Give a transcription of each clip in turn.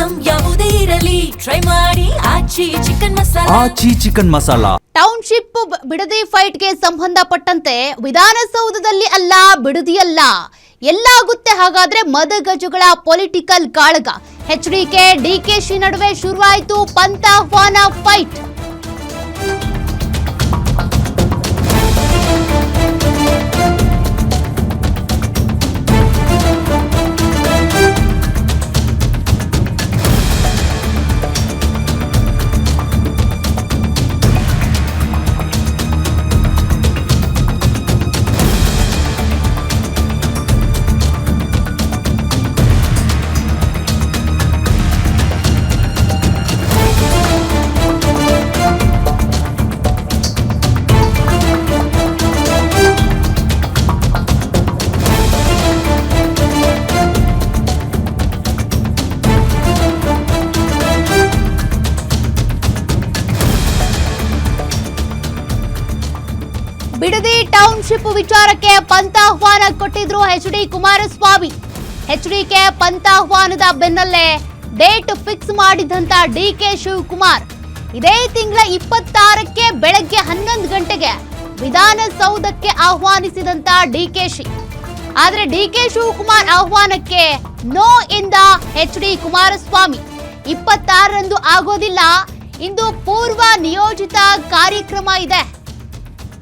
Item ಯಾವುದೇ ಇರಲಿ try ಮಾಡಿ ಆಚಿ ಚಿಕನ್ ಮಸಾಲಾ. ಟೌನ್ಶಿಪ್ ಬಿಡದಿ ಫೈಟ್ಗೆ ಸಂಬಂಧಪಟ್ಟಂತೆ ವಿಧಾನಸೌಧದಲ್ಲಿ ಅಲ್ಲ ಬಿಡದಿಯಲ್ಲ ಎಲ್ಲಾಗುತ್ತೆ ಹಾಗಾದ್ರೆ ಮದಗಜಗಳ ಪೊಲಿಟಿಕಲ್ ಕಾಳಗ. ಎಚ್ಡಿಕೆ ಡಿಕೆಶಿ ನಡುವೆ ಶುರುವಾಯಿತು ಪಂಥಾಹ್ವಾನ ಫೈಟ್. ಬಿಡದಿ ಟೌನ್ಶಿಪ್ ವಿಚಾರಕ್ಕೆ ಪಂಥಾಹ್ವಾನ ಕೊಟ್ಟಿದ್ರು ಎಚ್ಡಿ ಕುಮಾರಸ್ವಾಮಿ. ಎಚ್ಡಿಕೆ ಪಂಥಾಹ್ವಾನದ ಬೆನ್ನಲ್ಲೇ ಡೇಟ್ ಫಿಕ್ಸ್ ಮಾಡಿದಂತ ಡಿಕೆ ಶಿವಕುಮಾರ್ ಇದೇ ತಿಂಗಳ 26ಕ್ಕೆ ಬೆಳಗ್ಗೆ 11 ಗಂಟೆಗೆ ವಿಧಾನಸೌಧಕ್ಕೆ ಆಹ್ವಾನಿಸಿದಂತ ಡಿಕೆಶಿ. ಆದ್ರೆ ಡಿಕೆ ಶಿವಕುಮಾರ್ ಆಹ್ವಾನಕ್ಕೆ ನೋ ಎಂದ ಎಚ್ಡಿ ಕುಮಾರಸ್ವಾಮಿ. 26ರಂದು ಆಗೋದಿಲ್ಲ, ಇಂದು ಪೂರ್ವ ನಿಯೋಜಿತ ಕಾರ್ಯಕ್ರಮ ಇದೆ.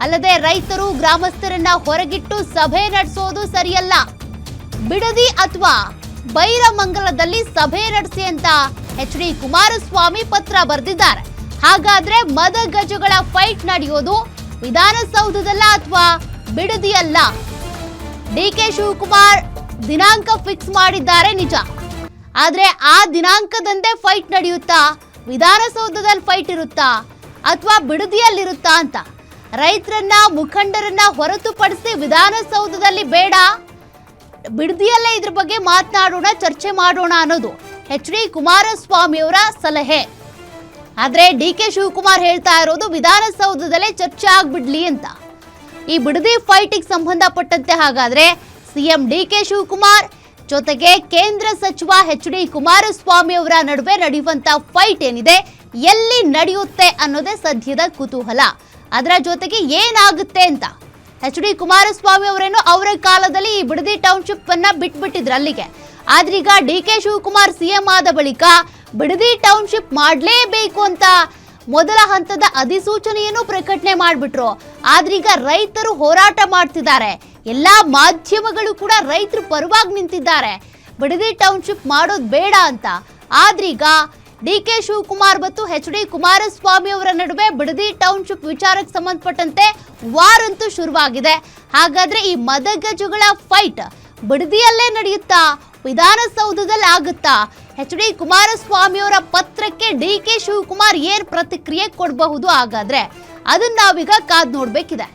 ಅಲ್ಲದೆ ರೈತರು ಗ್ರಾಮಸ್ಥರನ್ನ ಹೊರಗಿಟ್ಟು ಸಭೆ ನಡೆಸೋದು ಸರಿಯಲ್ಲ, ಬಿಡದಿ ಅಥವಾ ಬೈರಮಂಗಲದಲ್ಲಿ ಸಭೆ ನಡೆಸಿ ಅಂತ ಎಚ್ಡಿ ಕುಮಾರಸ್ವಾಮಿ ಪತ್ರ ಬರೆದಿದ್ದಾರೆ. ಹಾಗಾದ್ರೆ ಮದಗಜಗಳ ಫೈಟ್ ನಡೆಯೋದು ವಿಧಾನಸೌಧದಲ್ಲ ಅಥವಾ ಬಿಡದಿಯಲ್ಲ? ಡಿಕೆ ಶಿವಕುಮಾರ್ ದಿನಾಂಕ ಫಿಕ್ಸ್ ಮಾಡಿದ್ದಾರೆ ನಿಜ, ಆದ್ರೆ ಆ ದಿನಾಂಕದಂದೇ ಫೈಟ್ ನಡೆಯುತ್ತಾ? ವಿಧಾನಸೌಧದಲ್ಲಿ ಫೈಟ್ ಇರುತ್ತಾ ಅಥವಾ ಬಿಡದಿಯಲ್ಲಿರುತ್ತಾ ಅಂತ ರೈತರನ್ನ ಮುಖಂಡರನ್ನ ಹೊರತುಪಡಿಸಿ ವಿಧಾನಸೌಧದಲ್ಲಿ ಬೇಡ, ಬಿಡದಿಯಲ್ಲೇ ಇದ್ರ ಬಗ್ಗೆ ಮಾತನಾಡೋಣ, ಚರ್ಚೆ ಮಾಡೋಣ ಅನ್ನೋದು ಎಚ್ಡಿ ಕುಮಾರಸ್ವಾಮಿ ಅವರ ಸಲಹೆ. ಆದ್ರೆ ಡಿಕೆ ಶಿವಕುಮಾರ್ ಹೇಳ್ತಾ ಇರೋದು ವಿಧಾನಸೌಧದಲ್ಲೇ ಚರ್ಚೆ ಆಗ್ಬಿಡ್ಲಿ ಅಂತ. ಈ ಬಿಡದಿ ಫೈಟಿಗೆ ಸಂಬಂಧಪಟ್ಟಂತೆ ಹಾಗಾದ್ರೆ ಸಿಎಂ ಡಿಕೆ ಶಿವಕುಮಾರ್ ಜೊತೆಗೆ ಕೇಂದ್ರ ಸಚಿವ ಎಚ್ಡಿ ಕುಮಾರಸ್ವಾಮಿ ಅವರ ನಡುವೆ ನಡೆಯುವಂತ ಫೈಟ್ ಏನಿದೆ, ಎಲ್ಲಿ ನಡೆಯುತ್ತೆ ಅನ್ನೋದೇ ಸದ್ಯದ ಕುತೂಹಲ. ಅದರ ಜೊತೆಗೆ ಏನಾಗುತ್ತೆ ಅಂತ ಎಚ್ಡಿ ಕುಮಾರಸ್ವಾಮಿ ಅವರೇನು ಅವರ ಕಾಲದಲ್ಲಿ ಈ ಬಿಡದಿ ಟೌನ್ಶಿಪ್ ಅನ್ನ ಬಿಟ್ಬಿಟ್ಟಿದ್ರು ಅಲ್ಲಿಗೆ. ಆದ್ರೀಗ ಡಿಕೆ ಶಿವಕುಮಾರ್ ಸಿಎಂ ಆದ ಬಳಿಕ ಬಿಡದಿ ಟೌನ್ಶಿಪ್ ಮಾಡಲೇಬೇಕು ಅಂತ ಮೊದಲ ಹಂತದ ಅಧಿಸೂಚನೆಯನ್ನು ಪ್ರಕಟಣೆ ಮಾಡಿಬಿಟ್ರು. ಆದ್ರೀಗ ರೈತರು ಹೋರಾಟ ಮಾಡ್ತಿದ್ದಾರೆ, ಎಲ್ಲಾ ಮಾಧ್ಯಮಗಳು ಕೂಡ ರೈತರ ಪರವಾಗಿ ನಿಂತಿದ್ದಾರೆ, ಬಿಡದಿ ಟೌನ್ಶಿಪ್ ಮಾಡೋದು ಬೇಡ ಅಂತ. ಆದ್ರೀಗ ಡಿಕೆ ಶಿವಕುಮಾರ್ ಮತ್ತು ಎಚ್ಡಿ ಕುಮಾರಸ್ವಾಮಿ ಅವರ ನಡುವೆ ಬಿಡದಿ ಟೌನ್ಶಿಪ್ ವಿಚಾರಕ್ಕೆ ಸಂಬಂಧಪಟ್ಟಂತೆ ವಾರಂತೂ ಶುರುವಾಗಿದೆ. ಹಾಗಾದ್ರೆ ಈ ಮದಗಜಗಳ ಫೈಟ್ ಬಿಡದಿಯಲ್ಲೇ ನಡೆಯುತ್ತಾ, ವಿಧಾನಸೌಧದಲ್ಲಿ ಆಗುತ್ತಾ? ಎಚ್ಡಿ ಕುಮಾರಸ್ವಾಮಿ ಅವರ ಪತ್ರಕ್ಕೆ ಡಿಕೆ ಶಿವಕುಮಾರ್ ಏನ್ ಪ್ರತಿಕ್ರಿಯೆ ಕೊಡಬಹುದು? ಹಾಗಾದ್ರೆ ಅದನ್ನ ನಾವೀಗ ಕಾದ್ ನೋಡ್ಬೇಕಿದೆ.